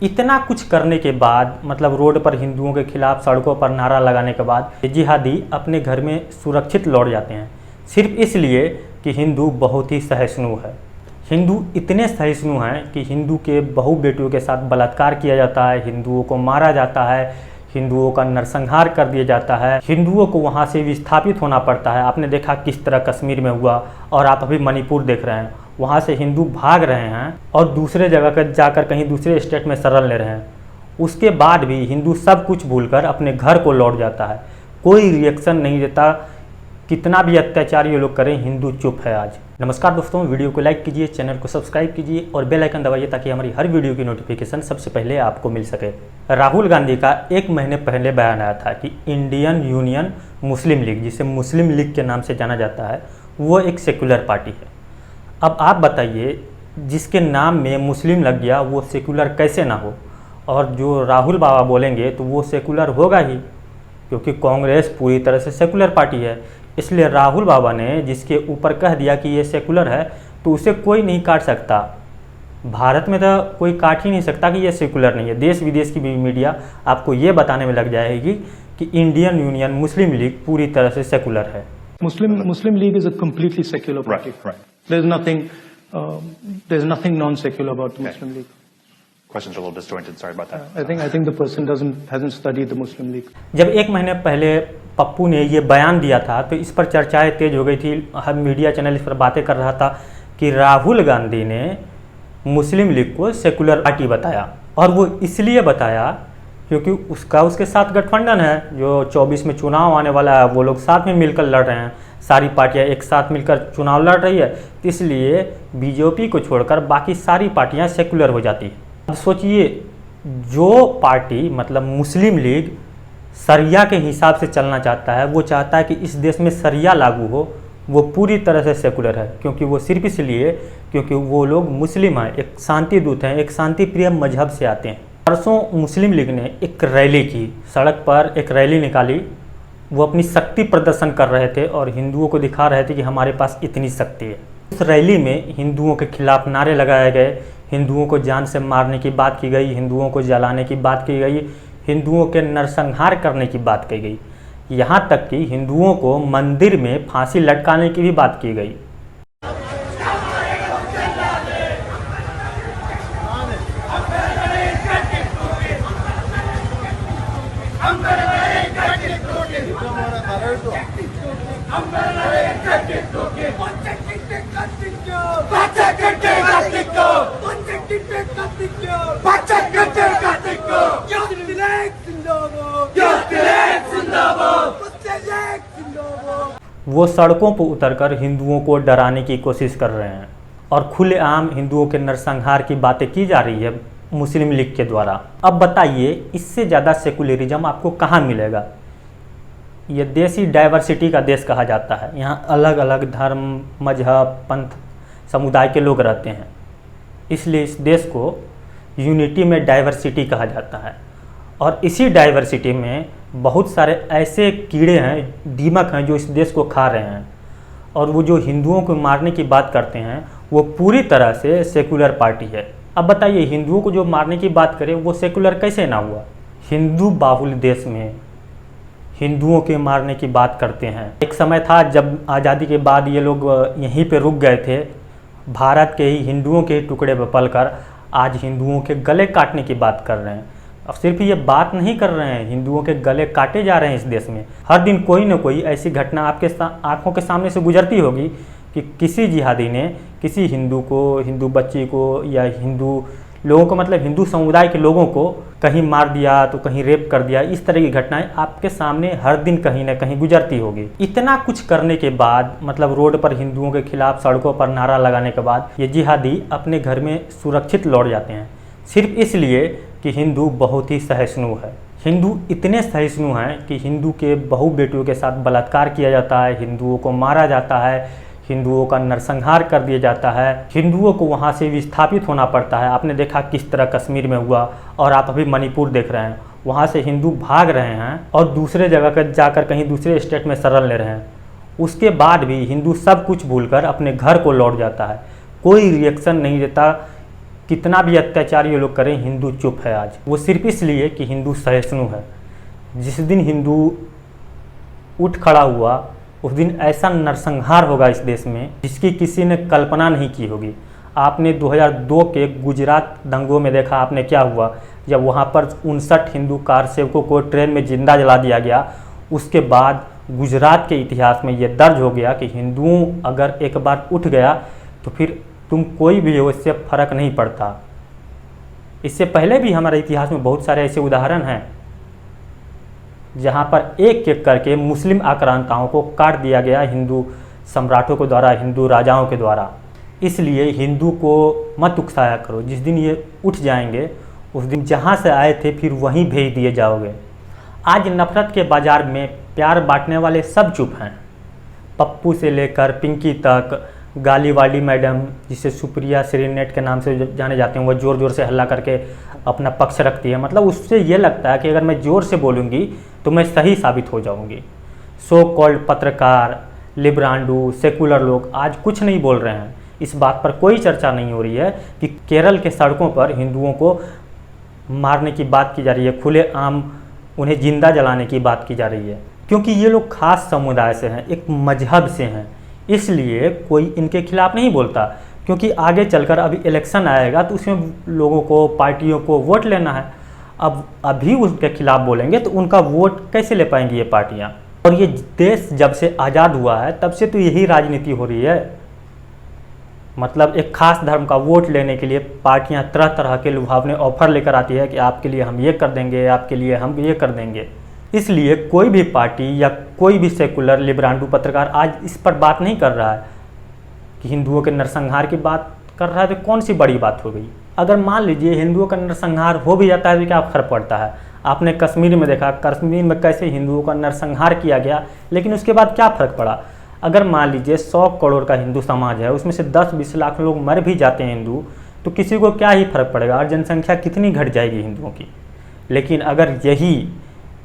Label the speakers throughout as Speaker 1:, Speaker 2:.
Speaker 1: इतना कुछ करने के बाद, मतलब रोड पर हिंदुओं के खिलाफ सड़कों पर नारा लगाने के बाद जिहादी अपने घर में सुरक्षित लौट जाते हैं, सिर्फ इसलिए कि हिंदू बहुत ही सहिष्णु है। हिंदू इतने सहिष्णु हैं कि हिंदू के बहू बेटियों के साथ बलात्कार किया जाता है, हिंदुओं को मारा जाता है, हिंदुओं का नरसंहार कर दिया जाता है, हिंदुओं को वहाँ से विस्थापित होना पड़ता है। आपने देखा किस तरह कश्मीर में हुआ, और आप अभी मणिपुर देख रहे हैं, वहाँ से हिंदू भाग रहे हैं और दूसरे जगह पर जाकर कहीं दूसरे स्टेट में शरण ले रहे हैं। उसके बाद भी हिंदू सब कुछ भूलकर अपने घर को लौट जाता है, कोई रिएक्शन नहीं देता। कितना भी अत्याचार ये लोग करें, हिंदू चुप है आज। नमस्कार दोस्तों, वीडियो को लाइक कीजिए, चैनल को सब्सक्राइब कीजिए और बेल आइकन दबाइए ताकि हमारी हर वीडियो की नोटिफिकेशन सबसे पहले आपको मिल सके। राहुल गांधी का 1 महीने पहले बयान आया था कि इंडियन यूनियन मुस्लिम लीग, जिसे मुस्लिम लीग के नाम से जाना जाता है, वो एक सेकुलर पार्टी है। अब आप बताइए, जिसके नाम में मुस्लिम लग गया वो सेकुलर कैसे ना हो? और जो राहुल बाबा बोलेंगे तो वो सेकुलर होगा ही, क्योंकि कांग्रेस पूरी तरह से सेकुलर पार्टी है। इसलिए राहुल बाबा ने जिसके ऊपर कह दिया कि ये सेकुलर है, तो उसे कोई नहीं काट सकता। भारत में तो कोई काट ही नहीं सकता कि ये सेकुलर नहीं है। देश विदेश की भी मीडिया आपको ये बताने में लग जाएगी कि इंडियन यूनियन मुस्लिम लीग पूरी तरह से सेकुलर है।
Speaker 2: Muslim League is a completely secular party.
Speaker 3: Right.
Speaker 2: There's nothing non-secular about the Muslim League.
Speaker 3: Questions are a little disjointed. Sorry about that.
Speaker 2: I think the person hasn't studied the Muslim League.
Speaker 1: जब 1 महीने पहले पप्पू ने ये बयान दिया था तो इस पर चर्चाएं तेज हो गई थी। हर मीडिया चैनल इस पर बातें कर रहा था कि राहुल गांधी ने मुस्लिम लीग को सेकुलर पार्टी बताया, और वो इसलिए बताया क्योंकि उसके साथ गठबंधन है। जो 24 में चुनाव आने वाला है, वो लोग साथ में मिलकर लड़ रहे हैं, सारी पार्टियां एक साथ मिलकर चुनाव लड़ रही है, इसलिए बीजेपी को छोड़कर बाकी सारी पार्टियां सेकुलर हो जाती है। अब सोचिए, जो पार्टी मतलब मुस्लिम लीग शरिया के हिसाब से चलना चाहता है, वो चाहता है कि इस देश में शरिया लागू हो, वो पूरी तरह से सेकुलर है। क्योंकि वो सिर्फ इसलिए क्योंकि वो लोग मुस्लिम हैं, एक शांति दूत हैं, एक शांति प्रिय मजहब से आते हैं। परसों मुस्लिम लीग ने एक रैली की, सड़क पर एक रैली निकाली। वो अपनी शक्ति प्रदर्शन कर रहे थे और हिंदुओं को दिखा रहे थे कि हमारे पास इतनी शक्ति है। उस रैली में हिंदुओं के खिलाफ नारे लगाए गए, हिंदुओं को जान से मारने की बात की गई, हिंदुओं को जलाने की बात की गई, हिंदुओं के नरसंहार करने की बात की गई, यहाँ तक कि हिंदुओं को मंदिर में फांसी लटकाने की भी बात की गई। वो सड़कों पर उतरकर हिंदुओं को डराने की कोशिश कर रहे हैं और खुलेआम हिंदुओं के नरसंहार की बातें की जा रही है मुस्लिम लीग के द्वारा। अब बताइए, इससे ज़्यादा सेकुलरिज्म आपको कहाँ मिलेगा? ये देश ही डाइवर्सिटी का देश कहा जाता है। यहाँ अलग अलग धर्म, मजहब, पंथ, समुदाय के लोग रहते हैं, इसलिए इस देश को यूनिटी में डाइवर्सिटी कहा जाता है। और इसी डाइवर्सिटी में बहुत सारे ऐसे कीड़े हैं, दीमक हैं, जो इस देश को खा रहे हैं। और वो जो हिंदुओं को मारने की बात करते हैं, वो पूरी तरह से सेकुलर पार्टी है। अब बताइए, हिंदुओं को जो मारने की बात करे वो सेकुलर कैसे ना हुआ? हिंदू बाहुल देश में हिंदुओं के मारने की बात करते हैं। एक समय था जब आज़ादी के बाद ये लोग यहीं पे रुक गए थे, भारत के ही हिंदुओं के टुकड़े पर पलकर आज हिंदुओं के गले काटने की बात कर रहे हैं। अब सिर्फ ये बात नहीं कर रहे हैं, हिंदुओं के गले काटे जा रहे हैं इस देश में। हर दिन कोई ना कोई ऐसी घटना आपके आंखों के सामने से गुजरती होगी कि किसी जिहादी ने किसी हिंदू को, हिंदू बच्ची को, या हिंदू लोगों को, मतलब हिंदू समुदाय के लोगों को कहीं मार दिया तो कहीं रेप कर दिया। इस तरह की घटनाएं आपके सामने हर दिन कहीं ना कहीं गुजरती होगी। इतना कुछ करने के बाद, मतलब रोड पर हिंदुओं के खिलाफ सड़कों पर नारा लगाने के बाद ये जिहादी अपने घर में सुरक्षित लौट जाते हैं, सिर्फ इसलिए कि हिंदू बहुत ही सहिष्णु है। हिंदू इतने सहिष्णु हैं कि हिंदू के बहू बेटियों के साथ बलात्कार किया जाता है, हिंदुओं को मारा जाता है, हिंदुओं का नरसंहार कर दिया जाता है, हिंदुओं को वहाँ से विस्थापित होना पड़ता है। आपने देखा किस तरह कश्मीर में हुआ, और आप अभी मणिपुर देख रहे हैं, वहाँ से हिंदू भाग रहे हैं और दूसरे जगह पर जाकर कहीं दूसरे स्टेट में शरण ले रहे हैं। उसके बाद भी हिंदू सब कुछ भूलकर अपने घर को लौट जाता है, कोई रिएक्शन नहीं देता। कितना भी अत्याचार ये लोग करें, हिंदू चुप है आज। वो सिर्फ इसलिए कि हिंदू सहिष्णु है। जिस दिन हिंदू उठ खड़ा हुआ उस दिन ऐसा नरसंहार होगा इस देश में जिसकी किसी ने कल्पना नहीं की होगी। आपने 2002 के गुजरात दंगों में देखा आपने क्या हुआ, जब वहाँ पर 59 हिंदू कार सेवकों को ट्रेन में जिंदा जला दिया गया। उसके बाद गुजरात के इतिहास में ये दर्ज हो गया कि हिंदुओं अगर एक बार उठ गया तो फिर तुम कोई भी हो, इससे फर्क नहीं पड़ता। इससे पहले भी हमारे इतिहास में बहुत सारे ऐसे उदाहरण हैं जहाँ पर एक एक करके मुस्लिम आक्रांताओं को काट दिया गया हिंदू सम्राटों के द्वारा, हिंदू राजाओं के द्वारा। इसलिए हिंदू को मत उकसाया करो। जिस दिन ये उठ जाएंगे उस दिन जहाँ से आए थे फिर वहीं भेज दिए जाओगे। आज नफरत के बाज़ार में प्यार बांटने वाले सब चुप हैं। पप्पू से लेकर पिंकी तक, गाली वाली मैडम जिसे सुप्रिया श्रीनेट के नाम से जाने जाते हैं, वो ज़ोर ज़ोर से हल्ला करके अपना पक्ष रखती है। मतलब उससे ये लगता है कि अगर मैं ज़ोर से बोलूँगी तो मैं सही साबित हो जाऊँगी। सो कॉल्ड पत्रकार, लिब्रांडू, सेकुलर लोग आज कुछ नहीं बोल रहे हैं। इस बात पर कोई चर्चा नहीं हो रही है कि केरल के सड़कों पर हिंदुओं को मारने की बात की जा रही है, खुलेआम उन्हें जिंदा जलाने की बात की जा रही है, क्योंकि ये लोग खास समुदाय से हैं, एक मजहब से हैं। इसलिए कोई इनके खिलाफ नहीं बोलता, क्योंकि आगे चलकर अभी इलेक्शन आएगा तो उसमें लोगों को, पार्टियों को वोट लेना है। अब अभी उसके खिलाफ बोलेंगे तो उनका वोट कैसे ले पाएंगी ये पार्टियाँ। और ये देश जब से आज़ाद हुआ है तब से तो यही राजनीति हो रही है। मतलब एक खास धर्म का वोट लेने के लिए पार्टियां तरह तरह के लुभावने ऑफर लेकर आती है कि आपके लिए हम ये कर देंगे, आपके लिए हम ये कर देंगे। इसलिए कोई भी पार्टी या कोई भी सेकुलर लिब्रांडू पत्रकार आज इस पर बात नहीं कर रहा है कि हिंदुओं के नरसंहार की बात कर रहा है तो कौन सी बड़ी बात हो गई। अगर मान लीजिए हिंदुओं का नरसंहार हो भी जाता है तो क्या फर्क पड़ता है। आपने कश्मीर में देखा, कश्मीर में कैसे हिंदुओं का नरसंहार किया गया, लेकिन उसके बाद क्या फ़र्क पड़ा। अगर मान लीजिए 100 करोड़ का हिंदू समाज है, उसमें से 10-20 लाख लोग मर भी जाते हैं हिंदू, तो किसी को क्या ही फर्क पड़ेगा और जनसंख्या कितनी घट जाएगी हिंदुओं की। लेकिन अगर यही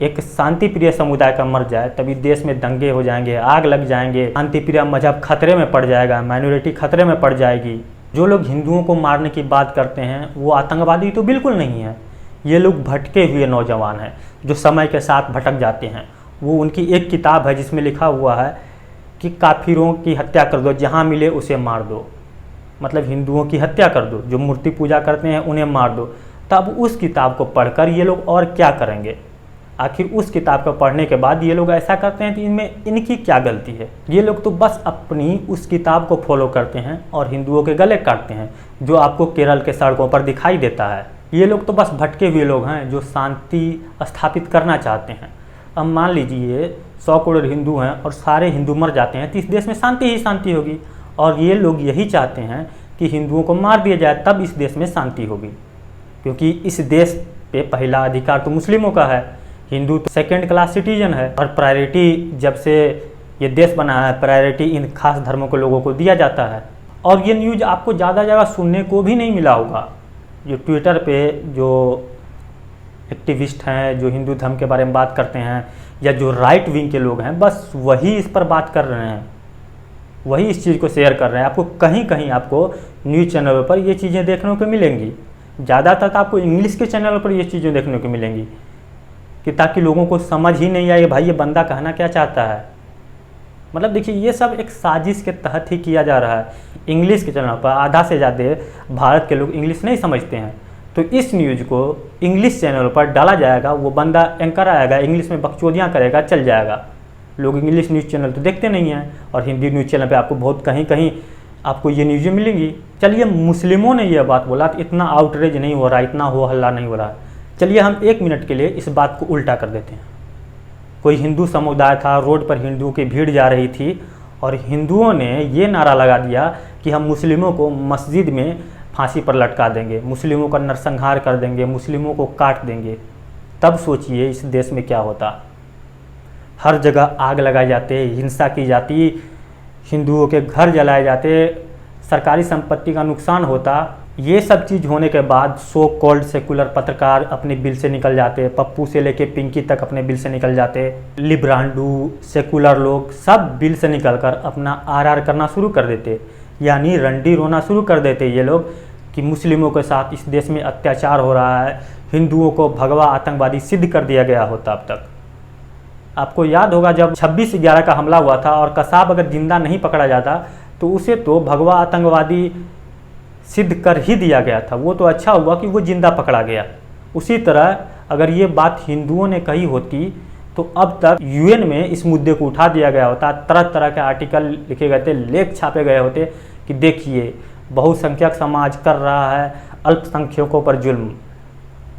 Speaker 1: एक शांति प्रिय समुदाय का मर जाए तभी देश में दंगे हो जाएंगे, आग लग जाएंगे, शांति प्रिय मजहब खतरे में पड़ जाएगा, माइनॉरिटी खतरे में पड़ जाएगी। जो लोग हिंदुओं को मारने की बात करते हैं वो आतंकवादी तो बिल्कुल नहीं है। ये लोग भटके हुए नौजवान हैं जो समय के साथ भटक जाते हैं। वो उनकी एक किताब है जिसमें लिखा हुआ है कि काफिरों की हत्या कर दो, जहाँ मिले उसे मार दो। मतलब हिंदुओं की हत्या कर दो, जो मूर्ति पूजा करते हैं उन्हें मार दो। तब उस किताब को पढ़कर ये लोग और क्या करेंगे। आखिर उस किताब को पढ़ने के बाद ये लोग ऐसा करते हैं तो इनमें इनकी क्या गलती है। ये लोग तो बस अपनी उस किताब को फॉलो करते हैं और हिंदुओं के गले काटते हैं, जो आपको केरल के सड़कों पर दिखाई देता है। ये लोग तो बस भटके हुए लोग हैं जो शांति स्थापित करना चाहते हैं। अब मान लीजिए 100 करोड़ हिंदू हैं और सारे हिंदू मर जाते हैं तो इस देश में शांति ही शांति होगी। और ये लोग यही चाहते हैं कि हिंदुओं को मार दिया जाए तब इस देश में शांति होगी, क्योंकि इस देश पे पहला अधिकार तो मुस्लिमों का है। हिंदू तो सेकेंड क्लास सिटीजन है और प्रायोरिटी जब से ये देश बना है प्रायोरिटी इन खास धर्मों के लोगों को दिया जाता है। और ये न्यूज़ आपको ज़्यादा जगह सुनने को भी नहीं मिला होगा। जो ट्विटर पे जो एक्टिविस्ट हैं, जो हिंदू धर्म के बारे में बात करते हैं, या जो राइट विंग के लोग हैं, बस वही इस पर बात कर रहे हैं, वही इस चीज़ को शेयर कर रहे हैं। आपको कहीं कहीं आपको न्यूज़ चैनलों पर ये चीज़ें देखने को मिलेंगी। ज़्यादातर आपको इंग्लिश के चैनलों पर ये चीज़ें देखने को मिलेंगी कि ताकि लोगों को समझ ही नहीं आए भाई ये बंदा कहना क्या चाहता है। मतलब देखिए ये सब एक साजिश के तहत ही किया जा रहा है। इंग्लिश के चैनल पर आधा से ज़्यादा भारत के लोग इंग्लिश नहीं समझते हैं, तो इस न्यूज़ को इंग्लिश चैनल पर डाला जाएगा, वो बंदा एंकर आएगा, इंग्लिश में बकचोदियाँ करेगा, चल जाएगा। लोग इंग्लिश न्यूज़ चैनल तो देखते नहीं हैं और हिंदी न्यूज़ चैनल पे आपको बहुत कहीं कहीं आपको ये न्यूज़ें मिलेंगी। चलिए मुस्लिमों ने यह बात बोला तो इतना आउटरेज नहीं हो रहा, इतना हो हल्ला नहीं हो रहा। चलिए हम 1 मिनट के लिए इस बात को उल्टा कर देते हैं। कोई हिंदू समुदाय था, रोड पर हिंदुओं की भीड़ जा रही थी और हिंदुओं ने ये नारा लगा दिया कि हम मुस्लिमों को मस्जिद में फांसी पर लटका देंगे, मुस्लिमों का नरसंहार कर देंगे, मुस्लिमों को काट देंगे। तब सोचिए इस देश में क्या होता। हर जगह आग लगाए जाते, हिंसा की जाती, हिंदुओं के घर जलाए जाते, सरकारी संपत्ति का नुकसान होता। ये सब चीज़ होने के बाद सो कॉल्ड सेकुलर पत्रकार अपने बिल से निकल जाते, पप्पू से लेके पिंकी तक अपने बिल से निकल जाते, लिब्रांडू सेकुलर लोग सब बिल से निकलकर अपना आरआर करना शुरू कर देते, यानी रंडी रोना शुरू कर देते ये लोग कि मुस्लिमों के साथ इस देश में अत्याचार हो रहा है, हिंदुओं को भगवा आतंकवादी सिद्ध कर दिया गया होता। अब तक आपको याद होगा जब 26/11 का हमला हुआ था और कसाब अगर जिंदा नहीं पकड़ा जाता तो उसे तो भगवा आतंकवादी सिद्ध कर ही दिया गया था। वो तो अच्छा हुआ कि वो जिंदा पकड़ा गया। उसी तरह अगर ये बात हिंदुओं ने कही होती तो अब तक यूएन में इस मुद्दे को उठा दिया गया होता, तरह तरह के आर्टिकल लिखे गए थे, लेख छापे गए होते कि देखिए बहुसंख्यक समाज कर रहा है अल्पसंख्यकों पर जुल्म,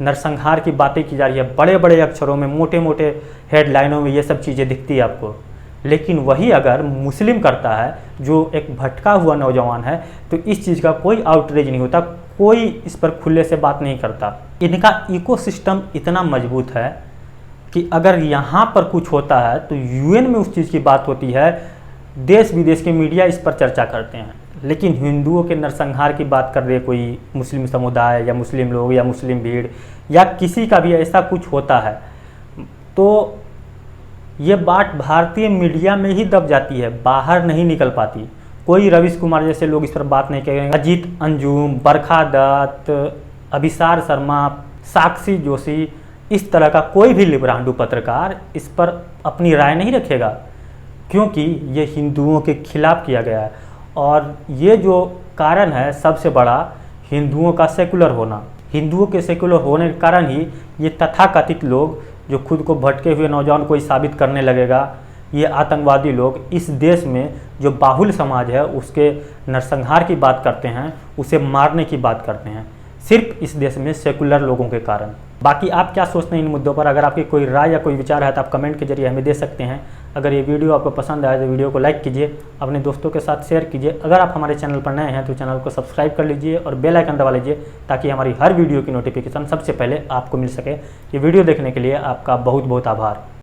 Speaker 1: नरसंहार की बातें की जा रही है, बड़े बड़े अक्षरों में मोटे मोटे हेडलाइनों में ये सब चीज़ें दिखती है आपको। लेकिन वही अगर मुस्लिम करता है जो एक भटका हुआ नौजवान है तो इस चीज़ का कोई आउटरीच नहीं होता, कोई इस पर खुले से बात नहीं करता। इनका इकोसिस्टम इतना मजबूत है कि अगर यहाँ पर कुछ होता है तो यूएन में उस चीज़ की बात होती है, देश विदेश के मीडिया इस पर चर्चा करते हैं। लेकिन हिंदुओं के नरसंहार की बात कर रहे कोई मुस्लिम समुदाय या मुस्लिम लोग या मुस्लिम भीड़ या किसी का भी ऐसा कुछ होता है तो ये बात भारतीय मीडिया में ही दब जाती है, बाहर नहीं निकल पाती। कोई रवीश कुमार जैसे लोग इस पर बात नहीं करेंगे, अजीत अंजुम, बरखा दत्त, अभिसार शर्मा, साक्षी जोशी, इस तरह का कोई भी लिबरांडू पत्रकार इस पर अपनी राय नहीं रखेगा, क्योंकि ये हिंदुओं के खिलाफ किया गया है। और ये जो कारण है सबसे बड़ा हिंदुओं का सेकुलर होना, हिंदुओं के सेकुलर होने के कारण ही ये तथाकथित लोग जो खुद को भटके हुए नौजवान को ही साबित करने लगेगा, ये आतंकवादी लोग इस देश में जो बाहुल समाज है उसके नरसंहार की बात करते हैं, उसे मारने की बात करते हैं, सिर्फ इस देश में सेकुलर लोगों के कारण। बाकी आप क्या सोचते हैं इन मुद्दों पर? अगर आपकी कोई राय या कोई विचार है तो आप कमेंट के जरिए हमें दे सकते हैं। अगर ये वीडियो आपको पसंद आए तो वीडियो को लाइक कीजिए, अपने दोस्तों के साथ शेयर कीजिए। अगर आप हमारे चैनल पर नए हैं तो चैनल को सब्सक्राइब कर लीजिए और बेल आइकन दबा लीजिए ताकि हमारी हर वीडियो की नोटिफिकेशन सबसे पहले आपको मिल सके। ये वीडियो देखने के लिए आपका बहुत बहुत आभार।